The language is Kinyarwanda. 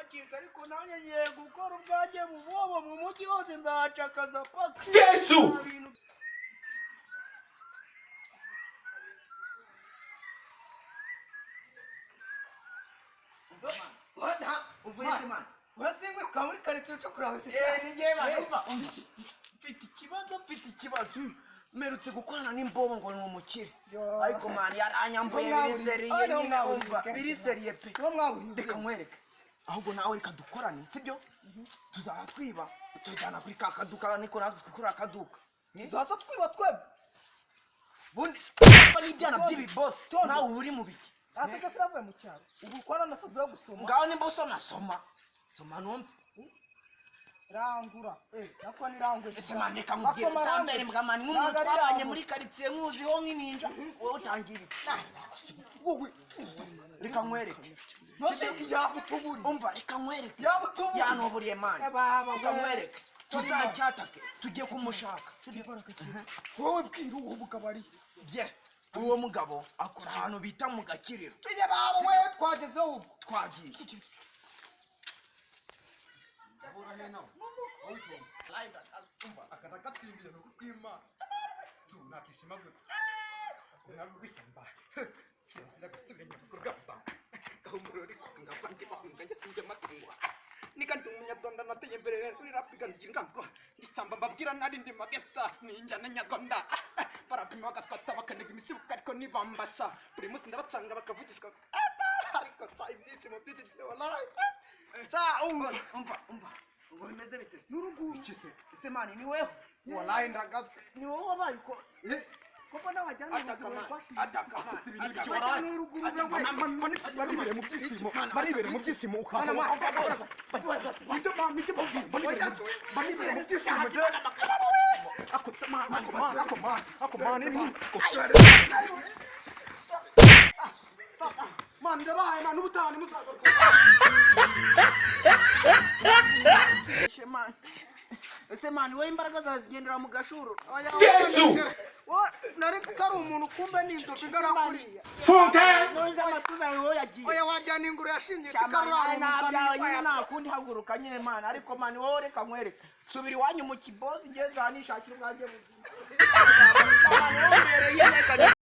byacitse ariko nanjye ngiye gukora ubwanjye bubobo mu mujyi wose nzacakaza paka Yesu Wasingwe kamuri karitsiye cyo kurabase mfite ikibazo merutse gukorana n'imbobo ngo ni umukire ariko man yaranyambuye biriseriye nyine umva biriseriye pe reka nkwereke ahubwo nawe reka dukorane sibyo tuzaha twiba tujyana kuri kakaduka niko nakuri akaduka tuzaza twiba twebwe bundi ari ibyana by'ibi boss nawe uri mu biki aseka siravuye mu cyaro ubu kwana nasavuye gusoma ngaho nimba usoma soma numva rangura nako ni rangura ese mane kamubwira tambere mbwamani nk'umuntu twabanye muri karitsiye nkuziho nk'ininja wowe utangira iki wowe reka nkwereke nose yakutuburi umva reka nkwereke yakutuburi yanoburiye mani reka nkwereke tuzacyatake tugiye kumushaka wowe bwira uwo mugabo ari bye uwo mugabo akora ahantu bita mu gakiriro tujye babo we twagezeho ubwo twagiye akatakatsimbira no kukwima nakishima gute nabwisamba sira kutsibenya kurugamba kahumurori kungapa ndi bahunga njye sinjye matungwa nikandi umunyarwanda nateye imbere kuri rapiga nzigira inganzwa ndisamba mbabwira nari ndi magesta ninjya na nyarwanda barapima bagafata bakanega imishibuka ariko nibambasha buri munsi ndabacanga bakavugishwa ariko cha ibyishimo by'iki wallahi cha umva ubwo bimeze bite n'uruguru ese mani ni wewe wallahi ndagazwe ni wowe wabaye ko koko nawajyana ataka n'uruguru baribere mu byishimo ukava man ndabaye man ubutani musaza ese mani we imbaraga zazigendera mu gashuru Yesu naretse ko ari umuntu kumbe n'inzovu ingana kuriya Funke none amatuza wowe yagiye oya wajyana inguru yashingiye cyamara nabyawe nyine nakundi haguruka nyine mani ariko mani wowe reka nkwereke subira iwanyu mu kibosi ngeze ahanishakira ubwanjye mu